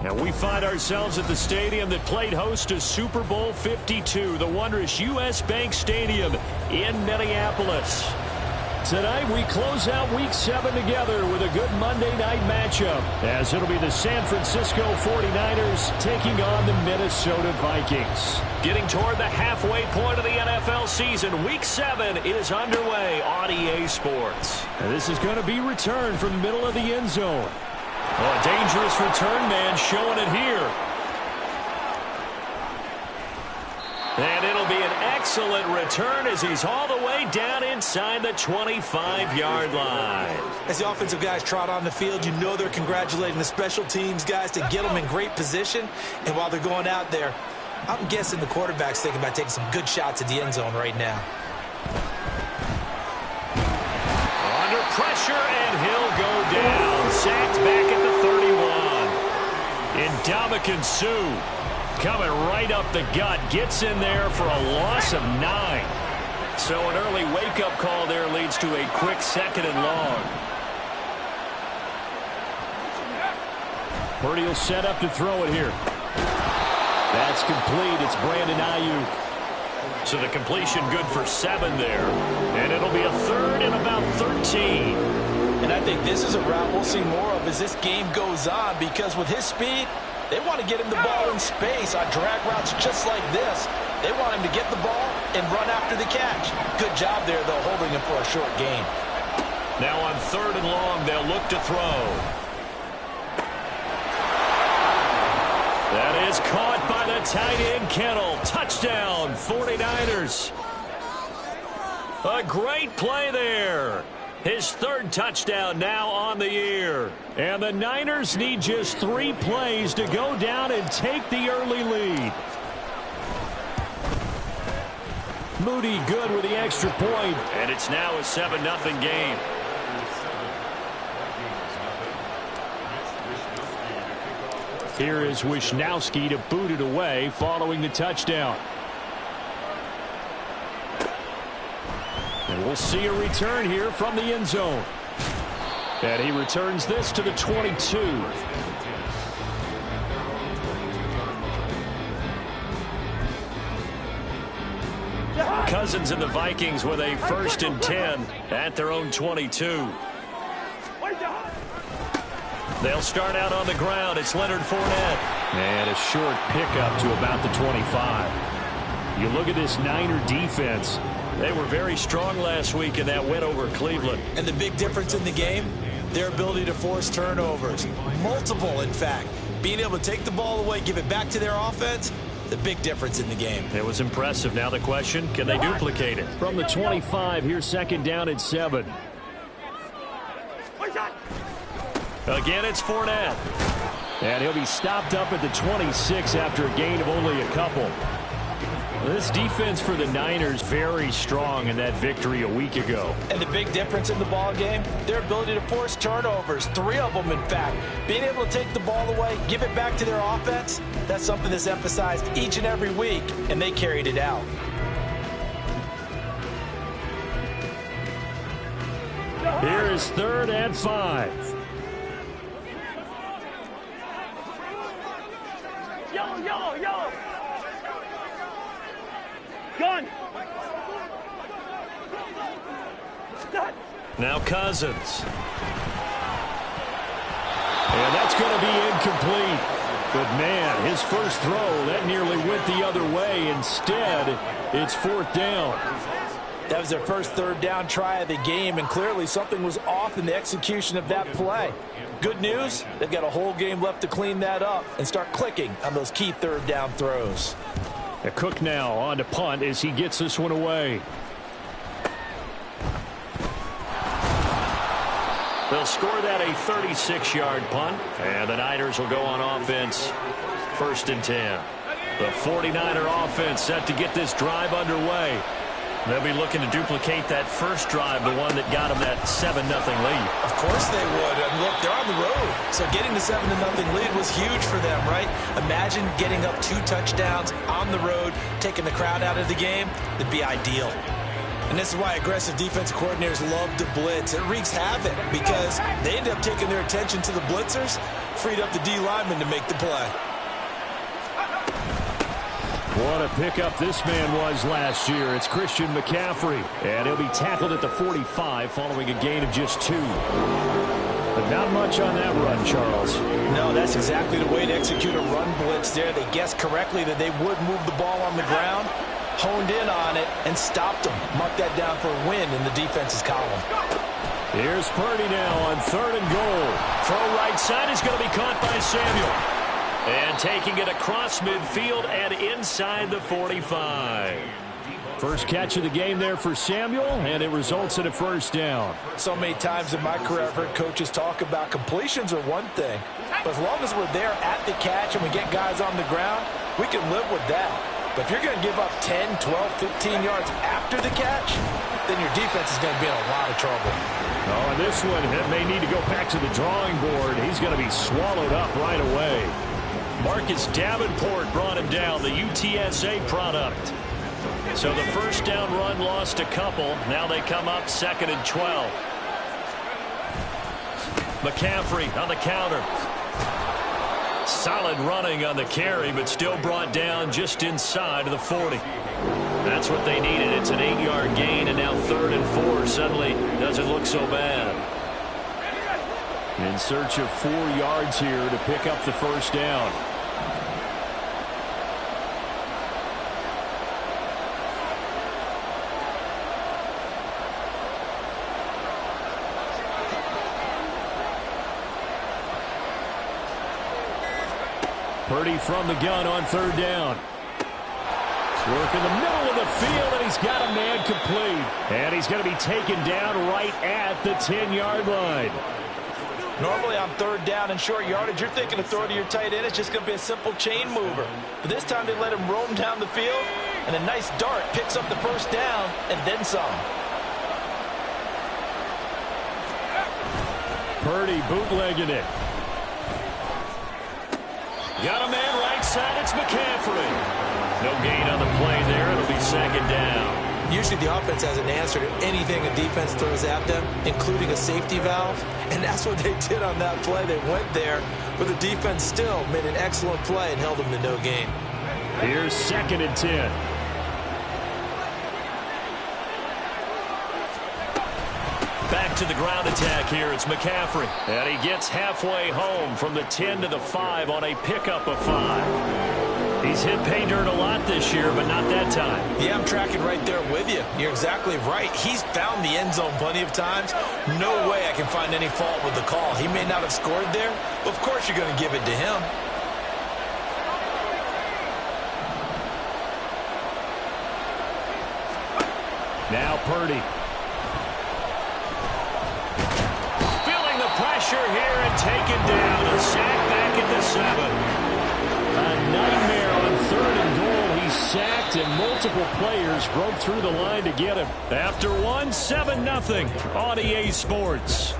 And we find ourselves at the stadium that played host to Super Bowl 52, the wondrous U.S. Bank Stadium in Minneapolis. Tonight we close out Week 7 together with a good Monday night matchup, as it'll be the San Francisco 49ers taking on the Minnesota Vikings. Getting toward the halfway point of the NFL season, Week 7 is underway on EA Sports. And this is going to be returned from the middle of the end zone. Oh, a dangerous return man showing it here. And it'll be an excellent return as he's all the way down inside the 25-yard line. As the offensive guys trot on the field, you know they're congratulating the special teams guys to get them in great position. And while they're going out there, I'm guessing the quarterback's thinking about taking some good shots at the end zone right now. Under pressure, and he'll go down. Sacked back at the 31. Ndamukong Suh coming right up the gut. Gets in there for a loss of 9. So an early wake-up call there leads to a quick 2nd and long. Purdy will set up to throw it here. That's complete. It's Brandon Ayuk. So the completion good for 7 there. And it'll be a 3rd and about 13. And I think this is a route we'll see more of as this game goes on, because with his speed, they want to get him the ball in space on drag routes just like this. They want him to get the ball and run after the catch. Good job there, though, holding him for a short gain. Now on 3rd and long, they'll look to throw. That is caught by the tight end, Kittle. Touchdown, 49ers. A great play there. His 3rd touchdown now on the year. And the Niners need just 3 plays to go down and take the early lead. Moody good with the extra point. And it's now a 7-0 game. Here is Wisnowski to boot it away following the touchdown. And we'll see a return here from the end zone. And he returns this to the 22. Cousins and the Vikings with a 1st and 10 at their own 22. They'll start out on the ground. It's Leonard Fournette. And a short pickup to about the 25. You look at this Niner defense. They were very strong last week in that win over Cleveland. And the big difference in the game, their ability to force turnovers. Multiple, in fact. Being able to take the ball away, give it back to their offense, the big difference in the game. It was impressive. Now the question, can they duplicate it? From the 25, here's 2nd down at 7. Again, it's Fournette. And he'll be stopped up at the 26 after a gain of only a couple. This defense for the Niners very strong in that victory a week ago. And the big difference in the ball game, their ability to force turnovers. 3 of them, in fact. Being able to take the ball away, give it back to their offense, that's something that's emphasized each and every week, and they carried it out. Here is 3rd and 5. Yo! Gun! Now Cousins. And that's going to be incomplete. But man, his first throw, that nearly went the other way. Instead, it's 4th down. That was their first 3rd down try of the game, and clearly something was off in the execution of that play. Good news, they've got a whole game left to clean that up and start clicking on those key 3rd down throws. A Cook now on to punt as he gets this one away. They'll score that a 36-yard punt, and the Niners will go on offense. 1st and 10. The 49er offense set to get this drive underway. They'll be looking to duplicate that first drive, the one that got them that 7-0 lead. Of course they would. And look, they're on the road. So getting the 7-0 lead was huge for them, right? Imagine getting up 2 touchdowns on the road, taking the crowd out of the game. It'd be ideal. And this is why aggressive defensive coordinators love to blitz. It wreaks havoc because they end up taking their attention to the blitzers, freed up the D lineman to make the play. What a pickup this man was last year. It's Christian McCaffrey. And he'll be tackled at the 45 following a gain of just 2. But not much on that run, Charles. No, that's exactly the way to execute a run blitz there. They guessed correctly that they would move the ball on the ground, honed in on it, and stopped them. Mark that down for a win in the defense's column. Here's Purdy now on 3rd and goal. Throw right side is going to be caught by Samuel. And taking it across midfield and inside the 45. First catch of the game there for Samuel, and it results in a first down. So many times in my career I've heard coaches talk about completions are one thing, but as long as we're there at the catch and we get guys on the ground, we can live with that. But if you're going to give up 10, 12, 15 yards after the catch, then your defense is going to be in a lot of trouble. Oh, and this one may need to go back to the drawing board. He's going to be swallowed up right away. Marcus Davenport brought him down, the UTSA product. So the first down run lost a couple. Now they come up 2nd and 12. McCaffrey on the counter. Solid running on the carry, but still brought down just inside of the 40. That's what they needed. It's an 8-yard gain, and now 3rd and 4 suddenly doesn't look so bad. In search of 4 yards here to pick up the first down. Purdy from the gun on 3rd down. Work in the middle of the field, and he's got a man complete. And he's going to be taken down right at the 10-yard line. Normally on 3rd down and short yardage, you're thinking of throw to your tight end. It's just going to be a simple chain mover. But this time they let him roam down the field, and a nice dart picks up the first down and then some. Purdy bootlegging it. Got a man right side. It's McCaffrey. No gain on the play there. It'll be 2nd down. Usually the offense has an answer to anything a defense throws at them, including a safety valve. And that's what they did on that play. They went there, but the defense still made an excellent play and held them to no gain. Here's 2nd and 10. Back to the ground attack here. It's McCaffrey. And he gets halfway home from the 10 to the 5 on a pickup of 5. He's hit pay dirt a lot this year, but not that time. Yeah, I'm tracking right there with you. You're exactly right. He's found the end zone plenty of times. No way I can find any fault with the call. He may not have scored there, but of course you're going to give it to him. Now Purdy. Feeling the pressure here and taken down. A sack back at the 7. A nightmare on 3rd and goal. He's sacked, and multiple players broke through the line to get him. After 1, 7-0 on EA Sports.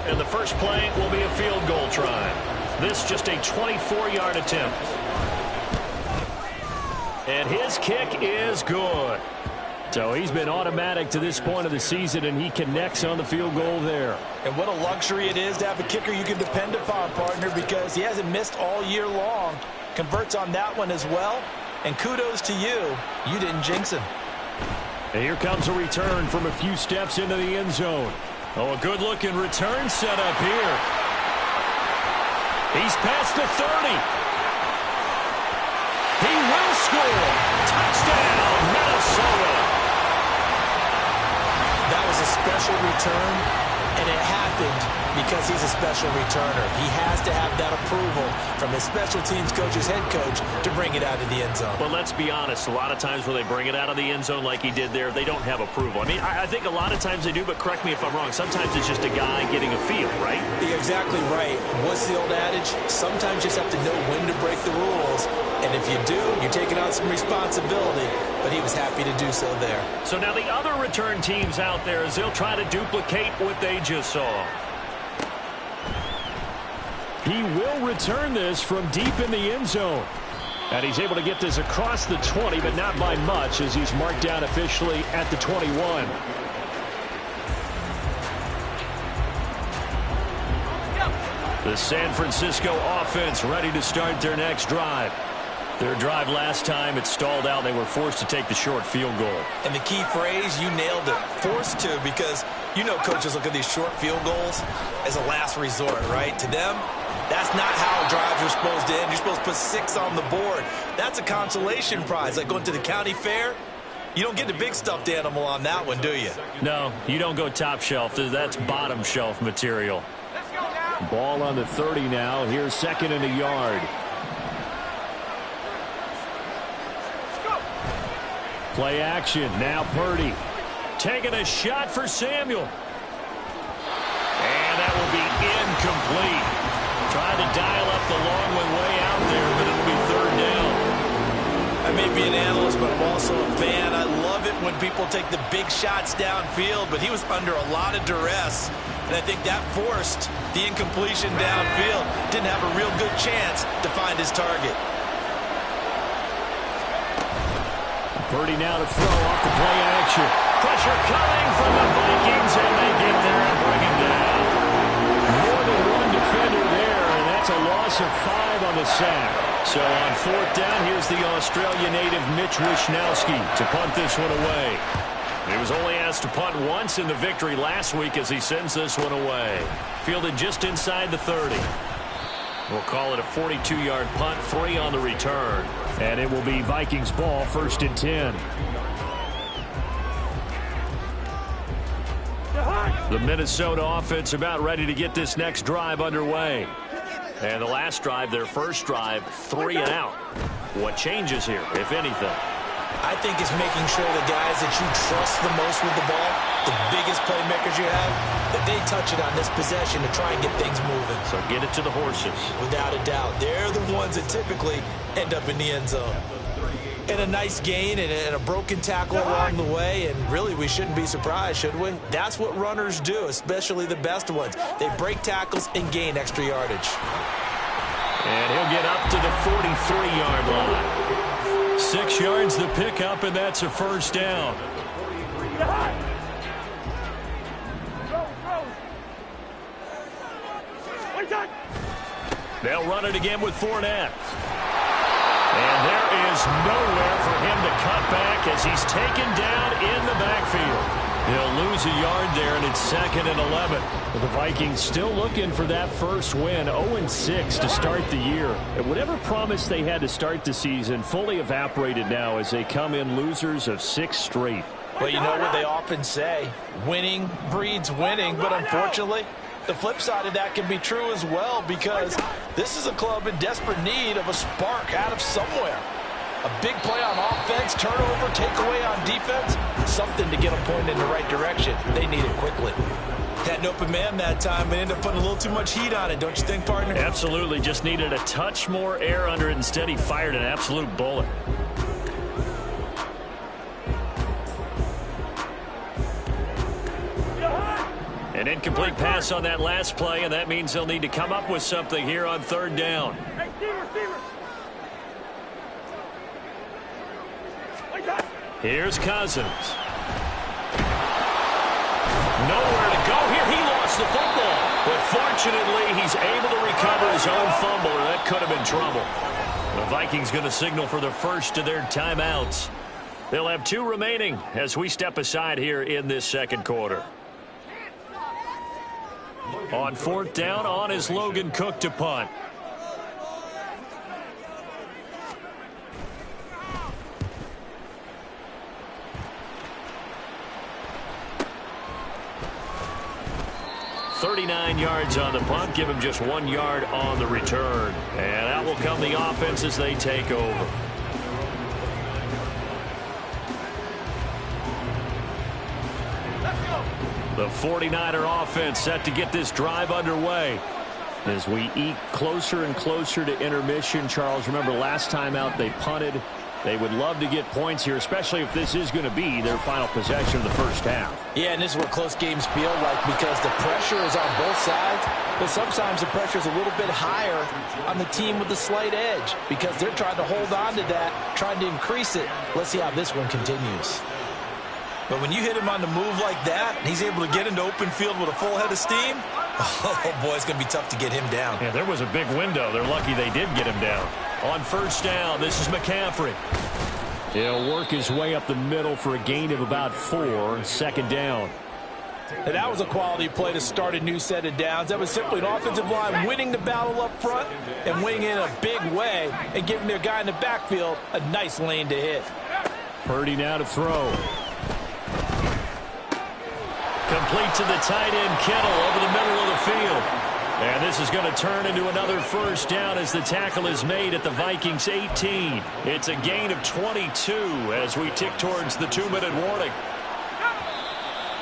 And the first play will be a field goal try. This just a 24-yard attempt. And his kick is good. So he's been automatic to this point of the season, and he connects on the field goal there. And what a luxury it is to have a kicker you can depend upon, partner, because he hasn't missed all year long. Converts on that one as well. And kudos to you. You didn't jinx him. And here comes a return from a few steps into the end zone. Oh, a good-looking return set up here. He's past the 30. He will score. Touchdown, Minnesota. That was a special return, and it happened because he's a special returner. He has to have that approval from his special teams coach's head coach to bring it out of the end zone. But let's be honest, a lot of times when they bring it out of the end zone like he did there, they don't have approval. I mean, I think a lot of times they do, but correct me if I'm wrong. Sometimes it's just a guy getting a feel, right? You're exactly right. What's the old adage? Sometimes you just have to know when to break the rules. And if you do, you're taking on some responsibility. But he was happy to do so there. So now the other return teams out there, as they'll try to duplicate what they just saw. He will return this from deep in the end zone. And he's able to get this across the 20, but not by much, as he's marked down officially at the 21. The San Francisco offense ready to start their next drive. Their drive last time, it stalled out. They were forced to take the short field goal. And the key phrase, you nailed it, forced to, because you know coaches look at these short field goals as a last resort, right? To them, that's not how drives are supposed to end. You're supposed to put 6 on the board. That's a consolation prize. Like going to the county fair, you don't get the big stuffed animal on that one, do you? No, you don't go top shelf. That's bottom shelf material. Ball on the 30 now. Here's 2nd and a yard. Play action. Now Purdy. Taking a shot for Samuel. And that will be incomplete. Trying to dial up the long one way out there, but it'll be 3rd down. I may be an analyst, but I'm also a fan. I love it when people take the big shots downfield, but he was under a lot of duress. And I think that forced the incompletion downfield. Didn't have a real good chance to find his target. Purdy now to throw off the play action. Pressure coming from the Vikings, and they get there and bring him down. More than one defender there, and that's a loss of 5 on the sack. So on 4th down, here's the Australia native Mitch Wishnowsky to punt this one away. He was only asked to punt once in the victory last week as he sends this one away. Fielded just inside the 30. We'll call it a 42-yard punt, 3 on the return. And it will be Vikings ball, 1st and 10. The Minnesota offense about ready to get this next drive underway. And the last drive, their first drive, 3 and out. What changes here, if anything? I think it's making sure the guys that you trust the most with the ball, the biggest playmakers you have, that they touch it on this possession to try and get things moving. So get it to the horses. Without a doubt. They're the ones that typically end up in the end zone. And a nice gain and a broken tackle along the way, and really we shouldn't be surprised, should we? That's what runners do, especially the best ones. They break tackles and gain extra yardage. And he'll get up to the 43-yard line. 6 yards the pickup, and that's a 1st down. They'll run it again with Fournette. And there is nowhere for him to cut back as he's taken down in the backfield. He'll lose a yard there, and it's 2nd and 11. The Vikings still looking for that first win, 0-6 to start the year. And whatever promise they had to start the season fully evaporated now as they come in losers of 6 straight. Well, you know what they often say, winning breeds winning, but unfortunately, the flip side of that can be true as well, because this is a club in desperate need of a spark out of somewhere. A big play on offense, turnover, takeaway on defense, something to get them pointed in the right direction. They need it quickly. Had an open man that time, but ended up putting a little too much heat on it, don't you think, partner? Absolutely. Just needed a touch more air under it. Instead, he fired an absolute bullet. An incomplete pass on that last play, and that means they'll need to come up with something here on 3rd down. Here's Cousins. Nowhere to go here. He lost the football. But fortunately, he's able to recover his own fumble, or that could have been trouble. The Vikings going to signal for the first of their timeouts. They'll have 2 remaining as we step aside here in this 2nd quarter. On 4th down, on is Logan Cook to punt. .39 yards on the punt, give him just 1 yard on the return. And out will come the offense as they take over. The 49er offense set to get this drive underway. As we eke closer and closer to intermission, Charles, remember last time out they punted They would love to get points here, especially if this is going to be their final possession of the first half. Yeah, and this is what close games feel like because the pressure is on both sides, but sometimes the pressure is a little bit higher on the team with the slight edge because they're trying to hold on to that, trying to increase it. Let's see how this one continues. But when you hit him on the move like that, and he's able to get into open field with a full head of steam, oh, boy, it's going to be tough to get him down. Yeah, there was a big window. They're lucky they did get him down. On first down, this is McCaffrey. He'll work his way up the middle for a gain of about 4, second down. And that was a quality play to start a new set of downs. That was simply an offensive line winning the battle up front and winning in a big way and giving their guy in the backfield a nice lane to hit. Purdy now to throw. Complete to the tight end, Kittle, over the middle of the field. And this is going to turn into another first down as the tackle is made at the Vikings 18. It's a gain of 22 as we tick towards the 2-minute warning.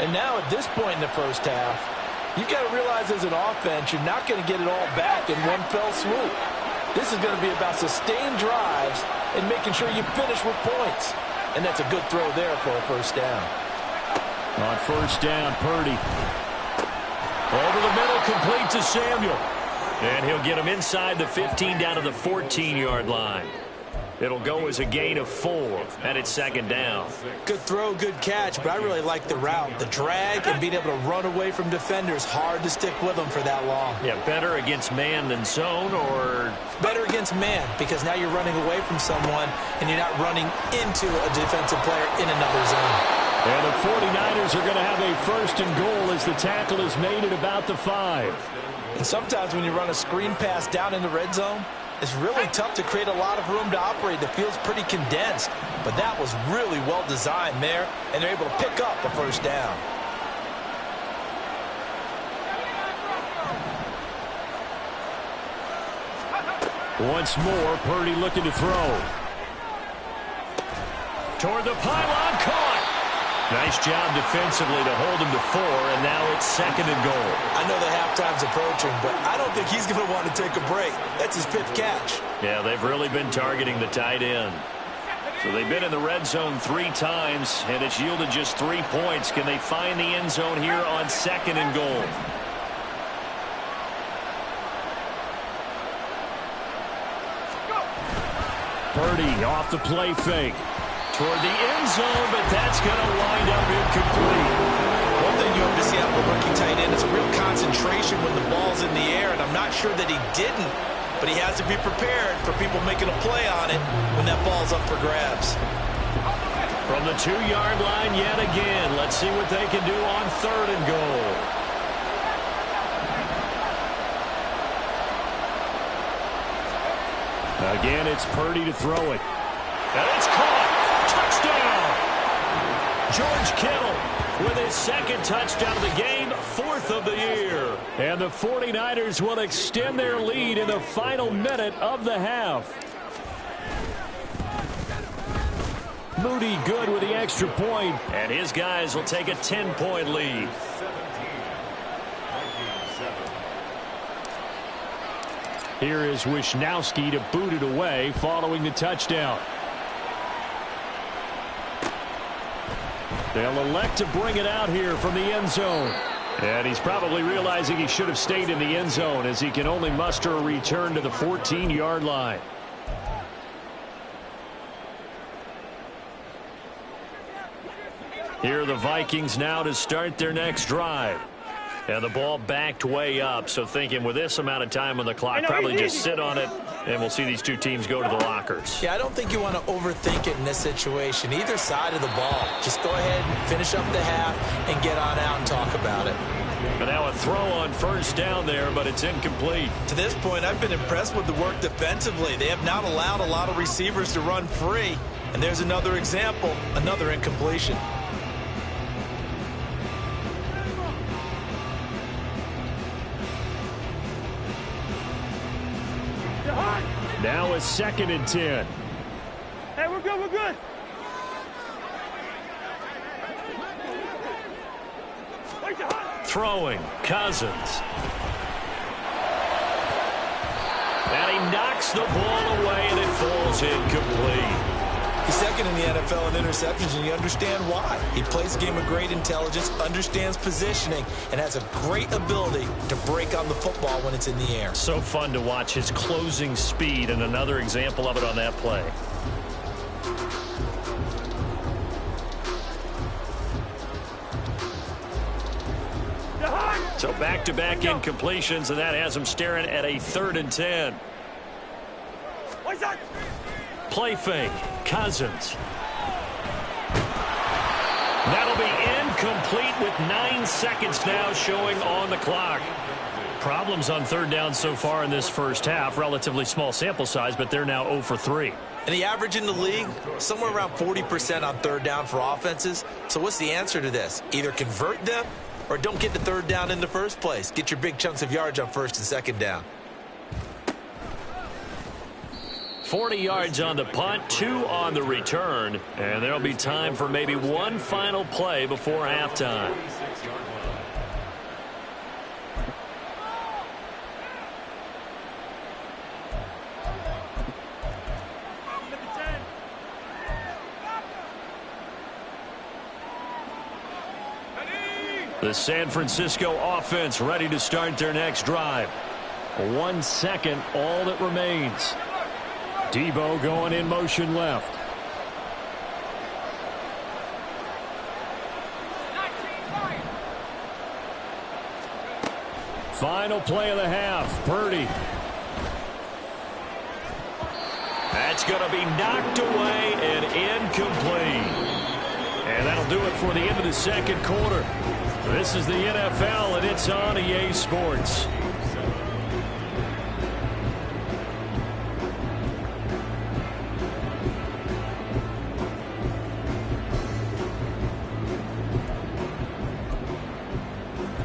And now at this point in the first half, you've got to realize as an offense, you're not going to get it all back in one fell swoop. This is going to be about sustained drives and making sure you finish with points. And that's a good throw there for a first down. On first down, Purdy. Over the middle, complete to Samuel. And he'll get him inside the 15 down to the 14-yard line. It'll go as a gain of 4, and it's second down. Good throw, good catch, but I really like the route. The drag and being able to run away from defenders, hard to stick with them for that long. Yeah, better against man than zone, or? Better against man, because now you're running away from someone, and you're not running into a defensive player in another zone. And the 49ers are going to have a first and goal as the tackle is made at about the 5. And sometimes when you run a screen pass down in the red zone, it's really tough to create a lot of room to operate. The field's pretty condensed, but that was really well designed there, and they're able to pick up a first down. Once more, Purdy looking to throw. Toward the pylon, caught. Nice job defensively to hold him to 4, and now it's second and goal. I know the halftime's approaching, but I don't think he's going to want to take a break. That's his 5th catch. Yeah, they've really been targeting the tight end. So they've been in the red zone 3 times, and it's yielded just 3 points. Can they find the end zone here on second and goal? Purdy off the play fake. Toward the end zone, but that's going to wind up incomplete. One thing you have to see out of a rookie tight end is a real concentration when the ball's in the air, and I'm not sure that he didn't, but he has to be prepared for people making a play on it when that ball's up for grabs. From the 2-yard line yet again. Let's see what they can do on third and goal. Again, it's Purdy to throw it. And it's caught. Touchdown! George Kittle with his second touchdown of the game, 4th of the year. And the 49ers will extend their lead in the final minute of the half. Moody good with the extra point, and his guys will take a 10-point lead. Here is Wisnowski to boot it away following the touchdown. They'll elect to bring it out here from the end zone. And he's probably realizing he should have stayed in the end zone as he can only muster a return to the 14-yard line. Here are the Vikings now to start their next drive. And the ball backed way up, so thinking with this amount of time on the clock, probably just sit on it, and we'll see these two teams go to the lockers. Yeah, I don't think you want to overthink it in this situation. Either side of the ball. Just go ahead and finish up the half and get on out and talk about it. And now a throw on first down there, but it's incomplete. To this point, I've been impressed with the work defensively. They have not allowed a lot of receivers to run free. And there's another example, another incompletion. Now a 2nd and 10. Hey, we're good, we're good. Throwing, Cousins. And he knocks the ball away, and it falls incomplete. He's second in the NFL in interceptions, and you understand why. He plays a game of great intelligence, understands positioning, and has a great ability to break on the football when it's in the air. So fun to watch his closing speed, and another example of it on that play. So back-to-back incompletions, and that has him staring at a 3rd and 10. Play fake. Cousins. That'll be incomplete with 9 seconds now showing on the clock. Problems on 3rd down so far in this first half. Relatively small sample size, but they're now 0 for 3. And the average in the league, somewhere around 40% on 3rd down for offenses. So what's the answer to this? Either convert them or don't get the 3rd down in the first place. Get your big chunks of yards on 1st and 2nd down. 40 yards on the punt, 2 on the return, and there'll be time for maybe one final play before halftime. The San Francisco offense ready to start their next drive. 1 second, all that remains. Debo going in motion left. Final play of the half. Purdy. That's going to be knocked away and incomplete. And that'll do it for the end of the second quarter. This is the NFL, and it's on EA Sports.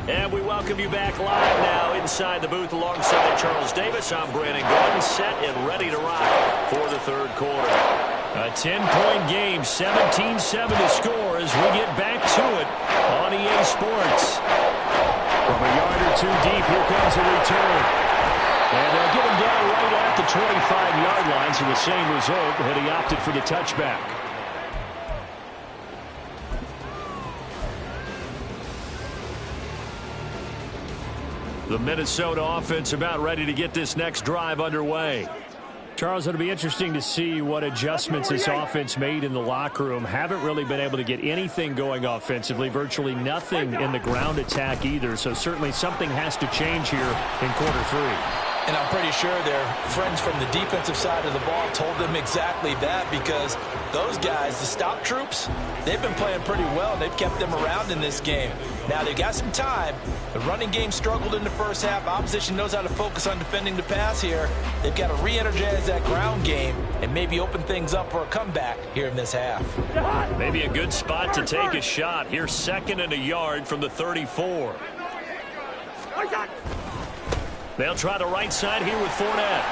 And we welcome you back live now inside the booth alongside Charles Davis. I'm Brandon Gordon, set and ready to rock for the 3rd quarter. A 10-point game, 17-7 to score as we get back to it on EA Sports. From a yard or 2 deep, here comes a return. And they'll get him down right at the 25-yard line, so the same result, and he opted for the touchback. The Minnesota offense about ready to get this next drive underway. Charles, it'll be interesting to see what adjustments this offense made in the locker room. Haven't really been able to get anything going offensively, virtually nothing in the ground attack either. So certainly something has to change here in quarter 3. And I'm pretty sure their friends from the defensive side of the ball told them exactly that, because those guys, the stop troops, they've been playing pretty well. They've kept them around in this game. Now, they've got some time. The running game struggled in the first half. Opposition knows how to focus on defending the pass here. They've got to re-energize that ground game and maybe open things up for a comeback here in this half. Maybe a good spot to take a shot. Here's 2nd and a yard from the 34. They'll try the right side here with Fournette.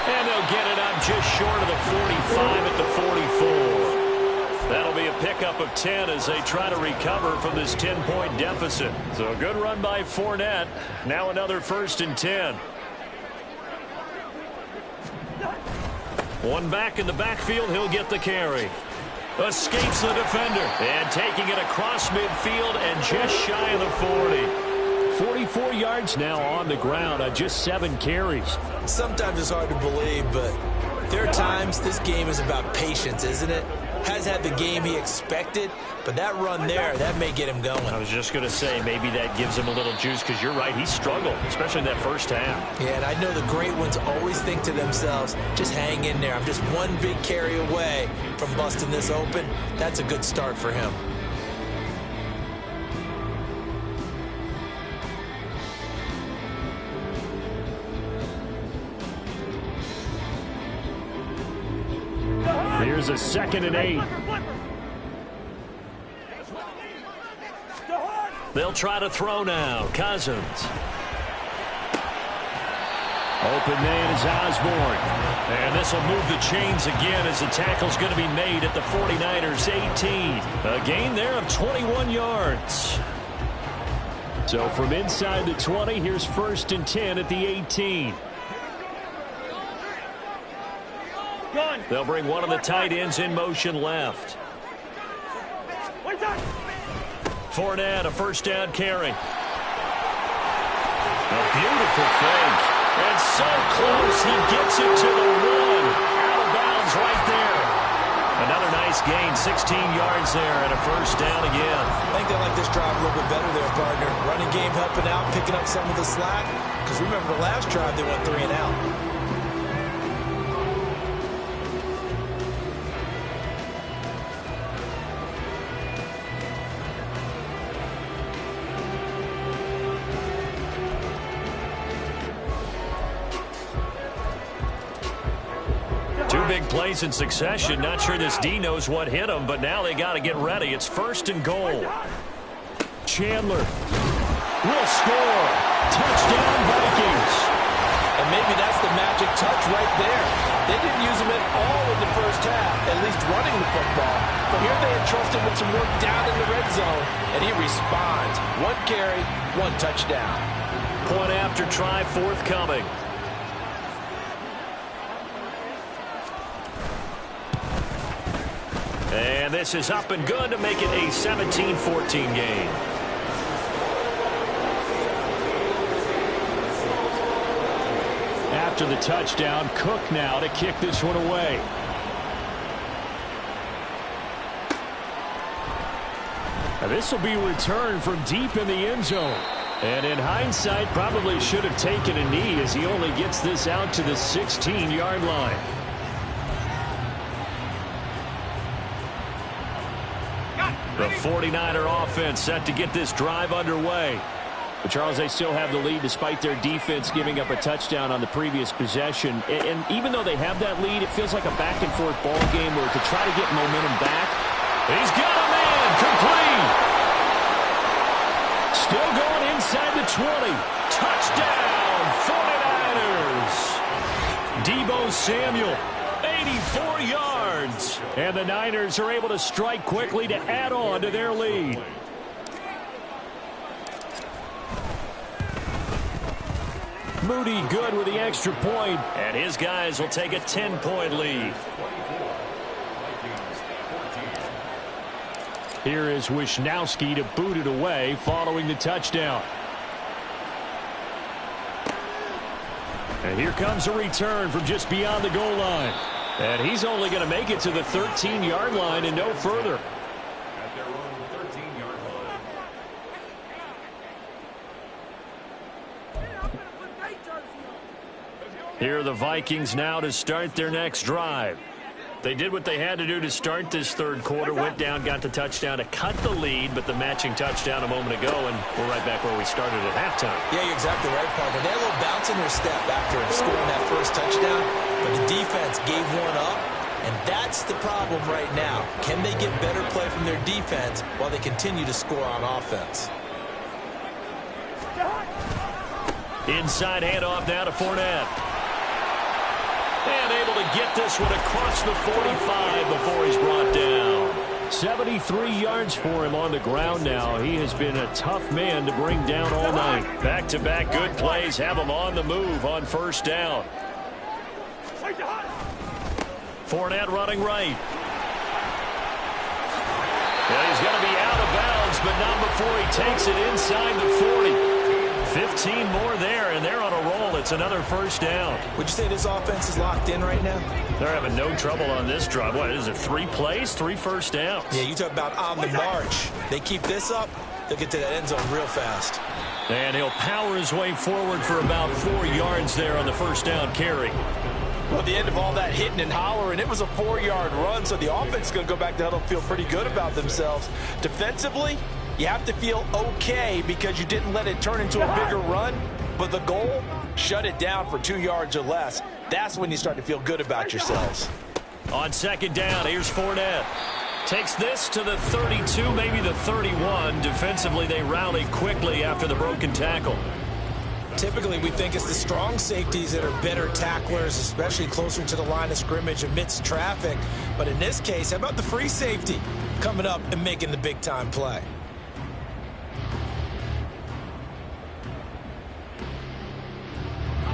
And they'll get it up just short of the 45 at the 44. That'll be a pickup of 10 as they try to recover from this 10-point deficit. So a good run by Fournette. Now another 1st and 10. One back in the backfield, he'll get the carry. Escapes the defender. And taking it across midfield and just shy of the 40. 44 yards now on the ground on just 7 carries. Sometimes it's hard to believe, but there are times this game is about patience, isn't it? Has had the game he expected, but that run there, that may get him going. I was just going to say, maybe that gives him a little juice, because you're right, he struggled, especially in that first half. Yeah, and I know the great ones always think to themselves, just hang in there. I'm just one big carry away from busting this open. That's a good start for him. Here's a 2nd and 8. They'll try to throw now. Cousins. Open man is Osborne. And this will move the chains again as the tackle's going to be made at the 49ers 18. A gain there of 21 yards. So from inside the 20, here's 1st and 10 at the 18. Gone. They'll bring one of the tight ends in motion left. Fournette, a first down carry. A beautiful fake. And so close, he gets it to the 1. Out of bounds right there. Another nice gain, 16 yards there, and a first down again. I think they like this drive a little bit better there, partner. Running game helping out, picking up some of the slack. Because remember the last drive, they went 3 and out. Big plays in succession. Not sure this D knows what hit him, but now they got to get ready. It's 1st and goal. Chandler will score. Touchdown, Vikings. And maybe that's the magic touch right there. They didn't use him at all in the first half, at least running the football. But here they entrusted with some work down in the red zone, and he responds. 1 carry, 1 touchdown. Point after try forthcoming. And this is up and good to make it a 17-14 game. After the touchdown, Cook now to kick this one away. Now this will be returned from deep in the end zone. And in hindsight, probably should have taken a knee as he only gets this out to the 16-yard line. The 49er offense set to get this drive underway. But, Charles, they still have the lead despite their defense giving up a touchdown on the previous possession. And even though they have that lead, it feels like a back-and-forth ball game where to try to get momentum back. He's got a man complete. Still going inside the 20. Touchdown, 49ers. Deebo Samuel. 84 yards. And the Niners are able to strike quickly to add on to their lead. Moody good with the extra point. And his guys will take a 10-point lead. Here is Wisnowski to boot it away following the touchdown. And here comes a return from just beyond the goal line. And he's only going to make it to the 13-yard line and no further. At their own 13-yard line. Here are the Vikings now to start their next drive. They did what they had to do to start this third quarter. Went down, got the touchdown to cut the lead, but the matching touchdown a moment ago, and we're right back where we started at halftime. Yeah, you're exactly right, partner. They had a little bounce in their step after scoring that first touchdown, but the defense gave one up, and that's the problem right now. Can they get better play from their defense while they continue to score on offense? Inside handoff now to Fournette. And able to get this one across the 45 before he's brought down. 73 yards for him on the ground now. He has been a tough man to bring down all night. Back-to-back good plays have him on the move on first down. Fournette running right. Well, he's going to be out of bounds, but not before he takes it inside the 40. 15 more there, and they're on a roll. It's another first down. Would you say this offense is locked in right now? They're having no trouble on this drive. What is it, 3 plays, 3 first downs? Yeah, you talk about on the march. They keep this up, they'll get to that end zone real fast. And he'll power his way forward for about 4 yards there on the first down carry. Well, at the end of all that hitting and hollering, it was a 4-yard run, so the offense is going to go back to huddle and feel pretty good about themselves. Defensively, you have to feel okay because you didn't let it turn into a bigger run, but the goal, shut it down for 2 yards or less. That's when you start to feel good about yourselves. On second down, here's Fournette. Takes this to the 32, maybe the 31. Defensively, they rally quickly after the broken tackle. Typically, we think it's the strong safeties that are better tacklers, especially closer to the line of scrimmage amidst traffic. But in this case, how about the free safety coming up and making the big-time play?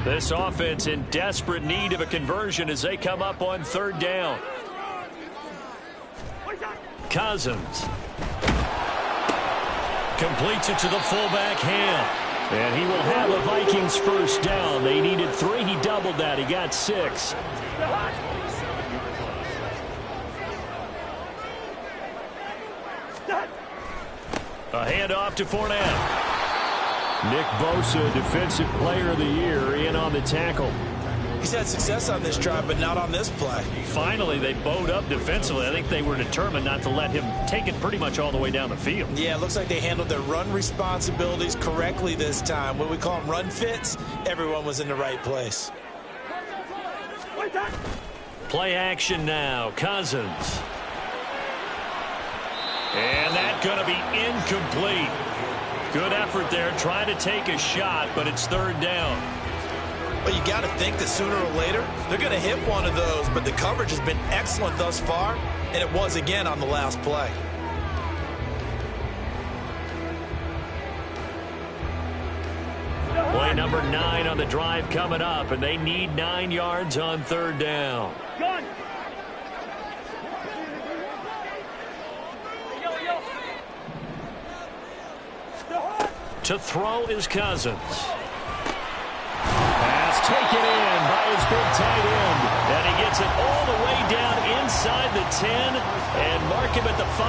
This offense in desperate need of a conversion as they come up on third down. Cousins completes it to the fullback Ham. And he will have a Vikings first down. They needed 3. He doubled that. He got 6. A handoff to Fournette. Nick Bosa, Defensive Player of the Year, in on the tackle. He's had success on this drive, but not on this play. Finally, they bowed up defensively. I think they were determined not to let him take it pretty much all the way down the field. Yeah, it looks like they handled their run responsibilities correctly this time. What we call them run fits, everyone was in the right place. Play action now. Cousins. And that's going to be incomplete. Good effort there, trying to take a shot, but it's third down. Well, you got to think that sooner or later, they're going to hit one of those, but the coverage has been excellent thus far, and it was again on the last play. Play number 9 on the drive coming up, and they need 9 yards on third down. Gun. To throw is Cousins. Pass taken in by his big tight end. And he gets it all the way down inside the 10 and mark him at the 5.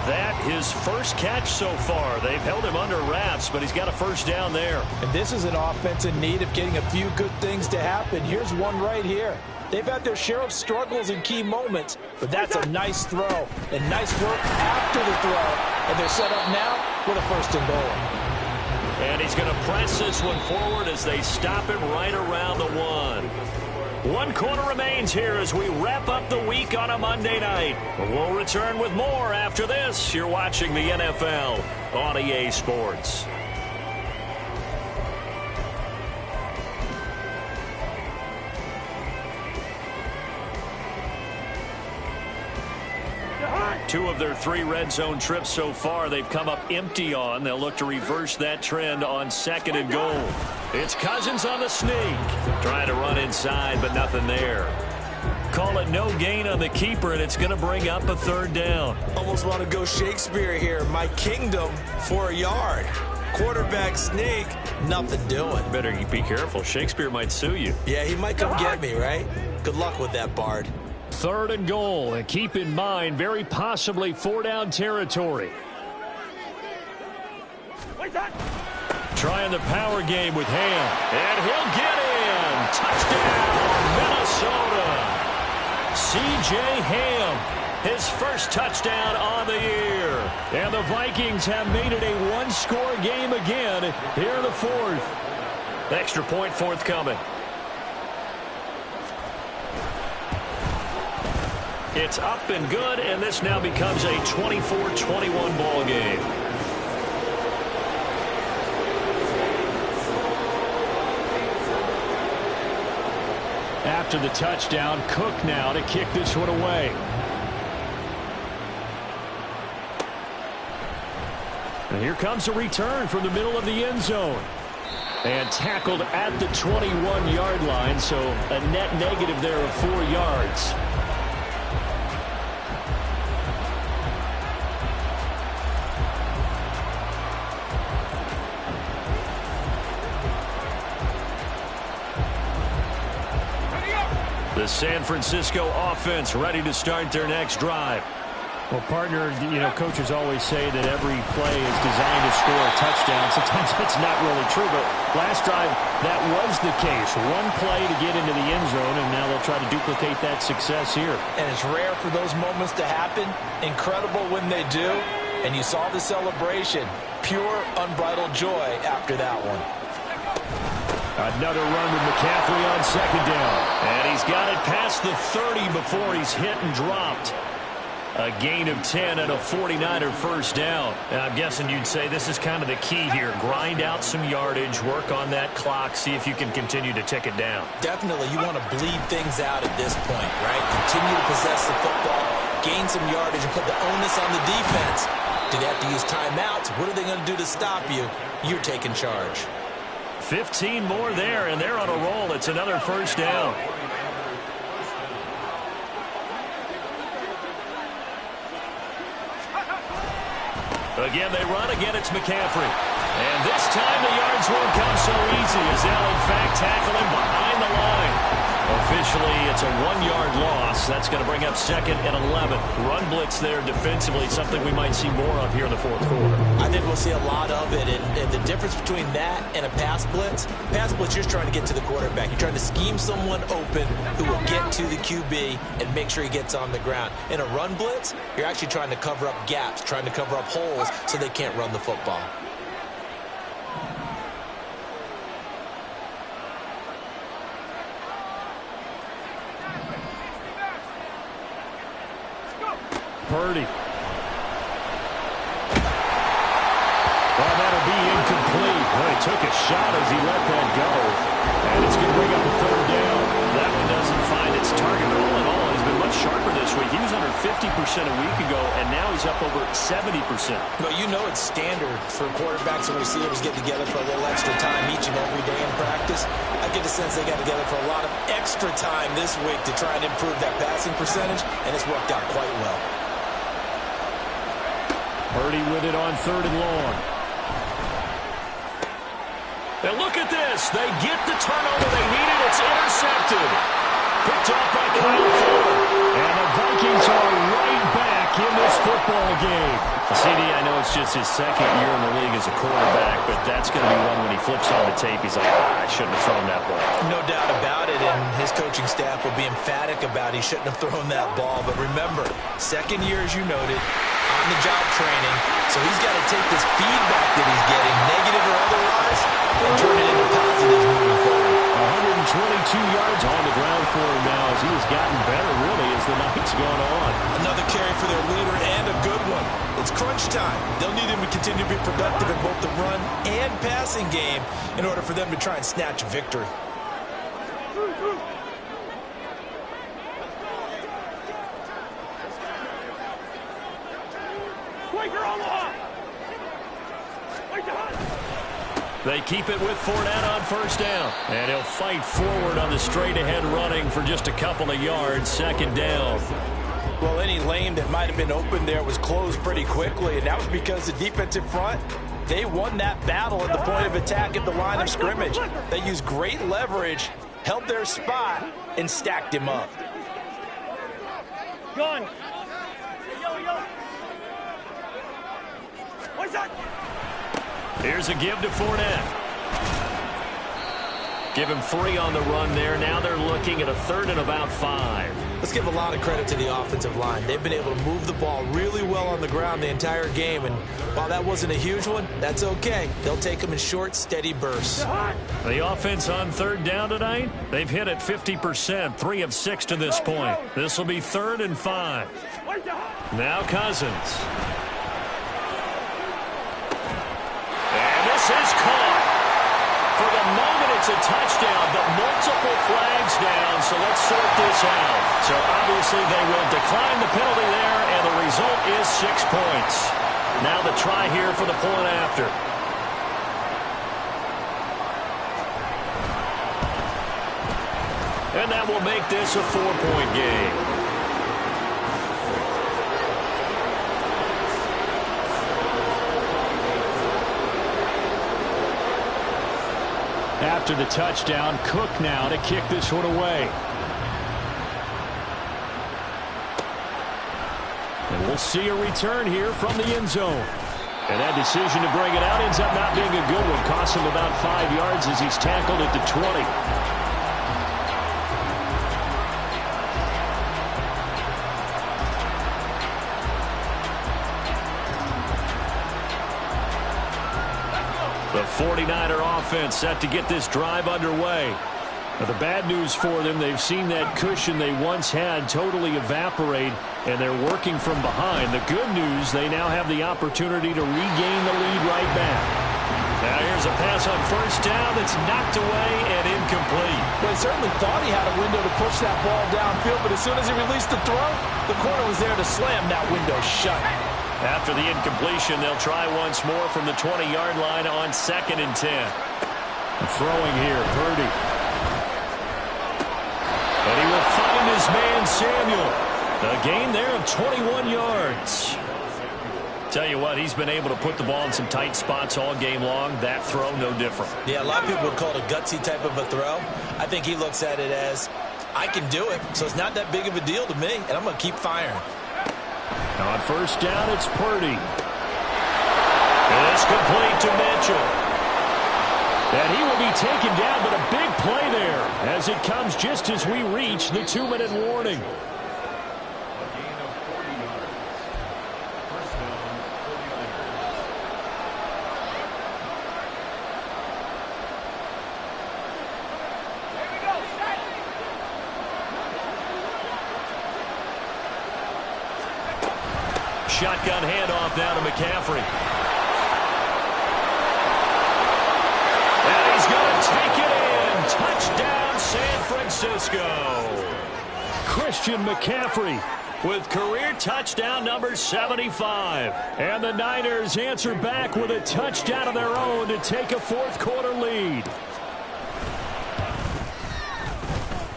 That his first catch so far. They've held him under wraps, but he's got a first down there. And this is an offense in need of getting a few good things to happen. Here's one right here. They've had their share of struggles in key moments, but that's a nice throw and nice work after the throw. And they're set up now with a first and goal. And he's going to press this one forward as they stop him right around the 1. 1 quarter remains here as we wrap up the week on a Monday night. We'll return with more after this. You're watching the NFL on EA Sports. Two of their 3 red zone trips so far they've come up empty on. They'll look to reverse that trend on 2nd and goal. It's Cousins on the sneak. Trying to run inside, but nothing there. Call it no gain on the keeper, and it's going to bring up a third down. Almost want to go Shakespeare here. My kingdom for a yard. Quarterback sneak, nothing doing. Better be careful. Shakespeare might sue you. Yeah, he might come get me, right? Good luck with that, Bard. 3rd and goal, and keep in mind, very possibly 4-down territory. Trying the power game with Ham, and he'll get in. Touchdown, Minnesota. C.J. Ham, his first touchdown on the year. And the Vikings have made it a 1-score game again here in the 4th. Extra point forthcoming. It's up and good, and this now becomes a 24-21 ball game. After the touchdown, Cook now to kick this one away. And here comes a return from the middle of the end zone. And tackled at the 21-yard line, so a net negative there of 4 yards. The San Francisco offense ready to start their next drive. Well, partner, coaches always say that every play is designed to score a touchdown. Sometimes that's not really true, but last drive, that was the case. 1 play to get into the end zone, and now they'll try to duplicate that success here. And it's rare for those moments to happen. Incredible when they do. And you saw the celebration. Pure, unbridled joy after that one. Another run with McCaffrey on 2nd down. And he's got it past the 30 before he's hit and dropped. A gain of 10 and a 49er first down. And I'm guessing you'd say this is kind of the key here. Grind out some yardage, work on that clock, see if you can continue to tick it down. Definitely, you want to bleed things out at this point, right? Continue to possess the football, gain some yardage, and put the onus on the defense. Do they have to use timeouts? What are they going to do to stop you? You're taking charge. 15 more there, and they're on a roll. It's another first down. Again, they run. Again, it's McCaffrey. And this time the yards won't come so easy as they'll, in fact, tackle him behind the line. Officially, it's a 1-yard loss. That's going to bring up 2nd and 11. Run blitz there defensively, something we might see more of here in the fourth quarter. I think we'll see a lot of it, and the difference between that and a pass blitz, you're trying to get to the quarterback. You're trying to scheme someone open who will get to the QB and make sure he gets on the ground. In a run blitz, you're actually trying to cover up gaps, trying to cover up holes so they can't run the football. Purdy. Well, that'll be incomplete. Well, he took a shot as he let that go. And it's going to bring up a 3rd down. That one doesn't find its target. But all in all, he's been much sharper this week. He was under 50% a week ago, and now he's up over 70%. Well, you know it's standard for quarterbacks and receivers get together for a little extra time each and every day in practice. I get the sense they got together for a lot of extra time this week to try and improve that passing percentage, and it's worked out quite well. Purdy with it on 3rd and long. And look at this. They get the turnover they needed. It's intercepted. Picked off by Kyle Fuller. And the Vikings are right back in this football game. CD, I know it's just his 2nd year in the league as a quarterback, but that's going to be one when he flips on the tape. He's like, I shouldn't have thrown that ball. No doubt about it, and his coaching staff will be emphatic about he shouldn't have thrown that ball. But remember, 2nd year, as you noted, on-the-job training, so he's got to take this feedback that he's getting, negative or otherwise, and turn it into positives moving forward. 122 yards on the ground for him now as he has gotten better, really, as the night's gone on. Another carry for their leader and a good one. It's crunch time. They'll need him to continue to be productive in both the run and passing game in order for them to try and snatch a victory. They keep it with Fournette on 1st down. And he'll fight forward on the straight-ahead running for just a couple of yards. 2nd down. Well, any lane that might have been open there was closed pretty quickly, and that was because the defensive front, they won that battle at the point of attack at the line of scrimmage. They used great leverage, held their spot, and stacked him up. Gone. What's that? Here's a give to Fournette. Give him 3 on the run there. Now they're looking at a 3rd and about 5. Let's give a lot of credit to the offensive line. They've been able to move the ball really well on the ground the entire game, and while that wasn't a huge one, that's okay. They'll take them in short, steady bursts. The offense on 3rd down tonight, they've hit it 50%, 3 of 6 to this point. This will be 3rd and 5. Now Cousins. And this is caught. For the moment, it's a touchdown, but multiple flags down, so let's sort this out. So obviously they will decline the penalty there, and the result is 6 points. Now the try here for the point after. And that will make this a 4-point game. After the touchdown, Cook now to kick this one away. And we'll see a return here from the end zone. And that decision to bring it out ends up not being a good one. Costs him about 5 yards as he's tackled at the 20. The 49er offense set to get this drive underway. Now, the bad news for them, they've seen that cushion they once had totally evaporate, and they're working from behind. The good news, they now have the opportunity to regain the lead right back. Now here's a pass on 1st down that's knocked away and incomplete. Well, he certainly thought he had a window to push that ball downfield, but as soon as he released the throw, the corner was there to slam that window shut. After the incompletion, they'll try once more from the 20-yard line on 2nd and 10. Throwing here, Purdy. And he will find his man, Samuel. A gain there of 21 yards. Tell you what, he's been able to put the ball in some tight spots all game long. That throw, no different. Yeah, a lot of people would call it a gutsy type of a throw. I think he looks at it as, I can do it, so it's not that big of a deal to me, and I'm going to keep firing. On first down, it's Purdy. And it's complete to Mitchell. And he will be taken down, but a big play there as it comes just as we reach the 2-minute warning. Shotgun handoff now to McCaffrey. And he's going to take it in. Touchdown, San Francisco. Christian McCaffrey with career touchdown number 75. And the Niners answer back with a touchdown of their own to take a fourth-quarter lead.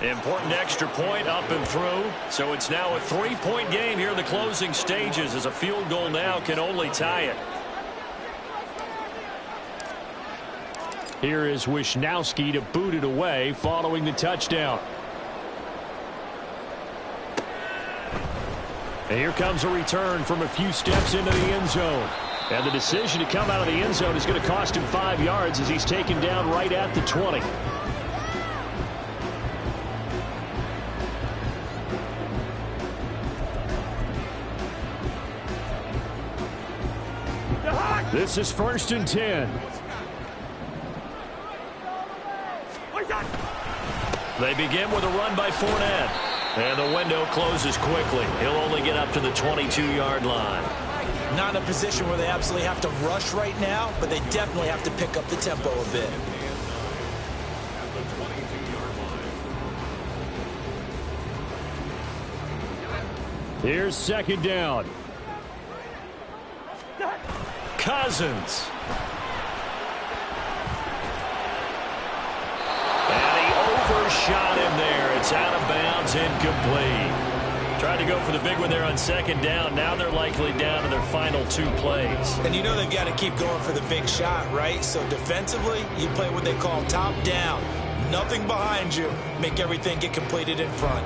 Important extra point up and through. So it's now a 3-point game here in the closing stages as a field goal now can only tie it. Here is Wisnowski to boot it away following the touchdown. And here comes a return from a few steps into the end zone. And the decision to come out of the end zone is going to cost him 5 yards as he's taken down right at the 20. This is 1st and 10. They begin with a run by Fournette. And the window closes quickly. He'll only get up to the 22-yard line. Not in a position where they absolutely have to rush right now, but they definitely have to pick up the tempo a bit. Here's 2nd down. Cousins. And he overshot him there. It's out of bounds, incomplete. Tried to go for the big one there on 2nd down. Now they're likely down to their final 2 plays. And you know they've got to keep going for the big shot, right? So defensively, you play what they call top down. Nothing behind you. Make everything get completed in front.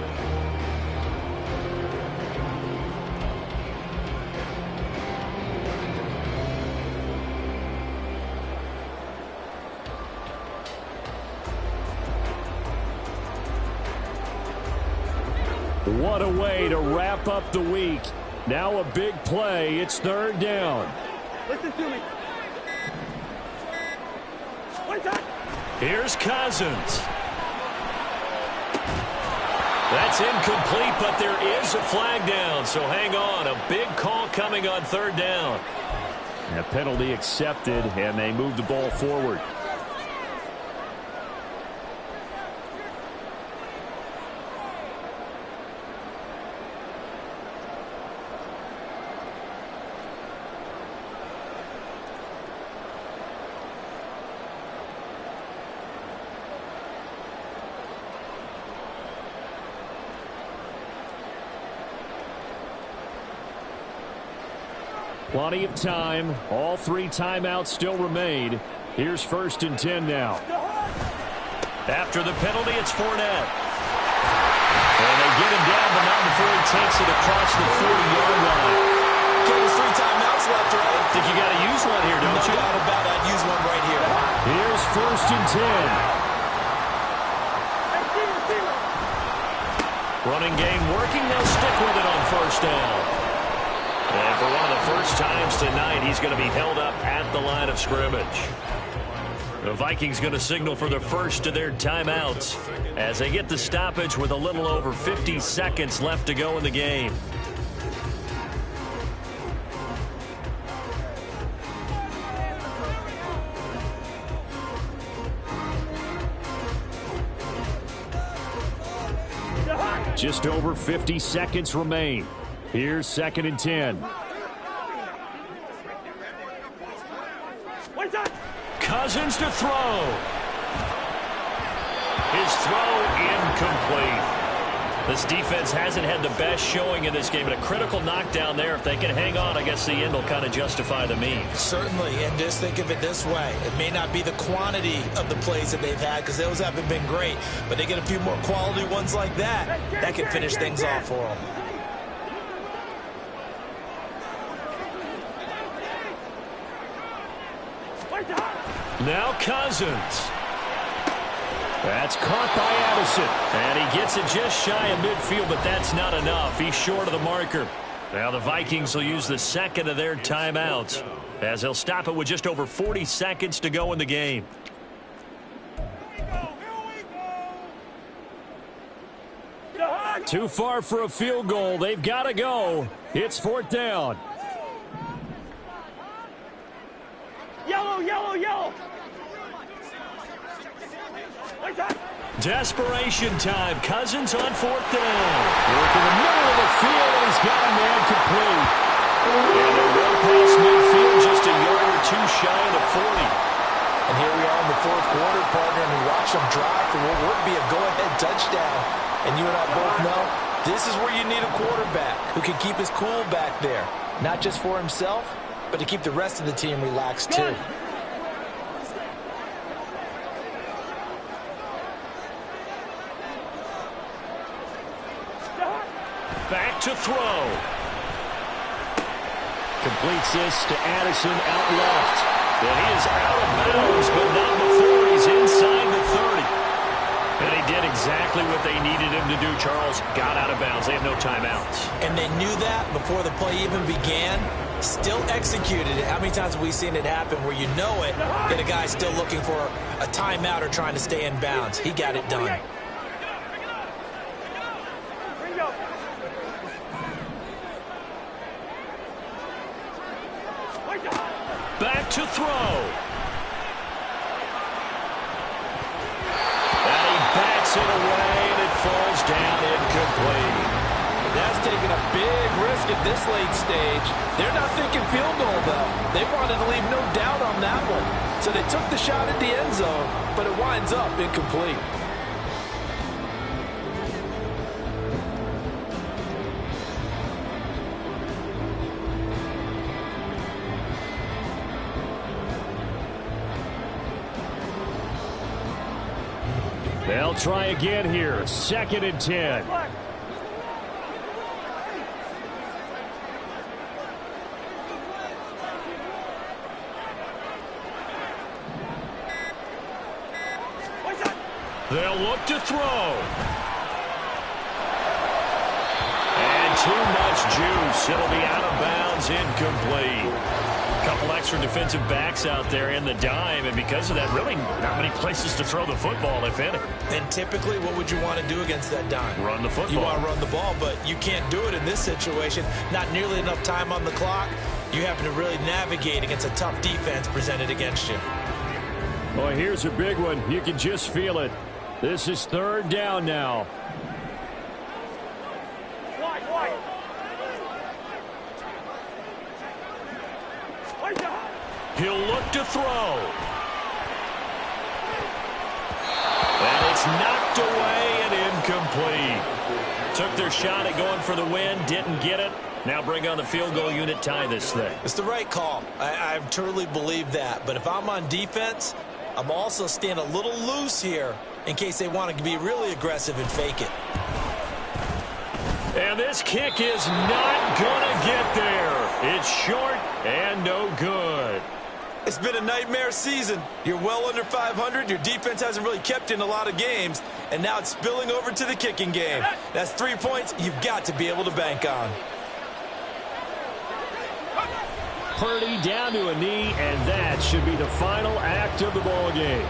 What a way to wrap up the week. Now a big play. It's 3rd down. Listen to me. One time. Here's Cousins. That's incomplete, but there is a flag down, so hang on. A big call coming on 3rd down. A penalty accepted, and they move the ball forward. Plenty of time. All 3 timeouts still remain. Here's 1st and 10 now. After the penalty, it's Fournette. And they get him down, but not before he takes it across the 40-yard line. Okay, there's 3 timeouts left, right? Think you got to use one here, don't you? No doubt about it. I'd use one right here. Here's 1st and 10. Running game working. They'll stick with it on 1st down. And for one of the first times tonight, he's going to be held up at the line of scrimmage. The Vikings going to signal for the first of their timeouts as they get the stoppage with a little over 50 seconds left to go in the game. Just over 50 seconds remain. Here's 2nd and 10. Cousins to throw. incomplete. This defense hasn't had the best showing in this game, but a critical knockdown there. If they can hang on, I guess the end will kind of justify the means. Certainly, and just think of it this way. It may not be the quantity of the plays that they've had because those haven't been great, but they get a few more quality ones like that. That can finish things off for them. Now Cousins. That's caught by Addison. And he gets it just shy of midfield, but that's not enough. He's short of the marker. Now the Vikings will use the second of their timeouts, as they'll stop it with just over 40 seconds to go in the game. Too far for a field goal. They've got to go. It's 4th down. Yellow, yellow, yellow. Desperation time. Cousins on 4th down. Work in the middle of the field, and he's got a man complete. And they're well past midfield, just a yard or two shy of the 40. And here we are in the 4th quarter, partner, and we watch them drive for what would be a go-ahead touchdown. And you and I both know this is where you need a quarterback who can keep his cool back there. Not just for himself, but to keep the rest of the team relaxed too. Back to throw. Completes this to Addison out left. And he is out of bounds, but not before he's inside the 30. And he did exactly what they needed him to do, Charles. Got out of bounds. They have no timeouts. And they knew that before the play even began. Still executed it. How many times have we seen it happen where you know it, that a guy's still looking for a timeout or trying to stay in bounds? He got it done. Back to throw. And he bats it away, and it falls down incomplete. That's taking a big risk at this late stage. They're not thinking field goal, though. They wanted to leave no doubt on that one. So they took the shot at the end zone, but it winds up incomplete. They'll try again here. 2nd and 10. They'll look to throw. And too much juice. It'll be out of bounds, incomplete. Couple extra defensive backs out there in the dime, and because of that, really not many places to throw the football, if any. And typically, what would you want to do against that dime? Run the football. You want to run the ball, but you can't do it in this situation. Not nearly enough time on the clock. You have to really navigate against a tough defense presented against you. Well, here's a big one. You can just feel it. This is 3rd down now. He'll look to throw. And it's knocked away and incomplete. Took their shot at going for the win, didn't get it. Now bring on the field goal unit, tie this thing. It's the right call. I truly believe that. But if I'm on defense, I'm also staying a little loose here in case they want to be really aggressive and fake it. And this kick is not going to get there. It's short and no good. It's been a nightmare season. You're well under 500. Your defense hasn't really kept you in a lot of games. And now it's spilling over to the kicking game. That's 3 points you've got to be able to bank on. Purdy down to a knee, and that should be the final act of the ball game.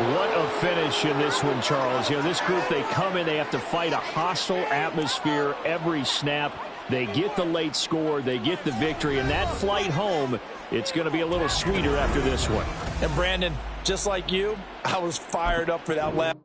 What a finish in this one, Charles. You know, this group, they come in, they have to fight a hostile atmosphere every snap. They get the late score, they get the victory, and that flight home, it's going to be a little sweeter after this one. And Brandon, just like you, I was fired up for that last.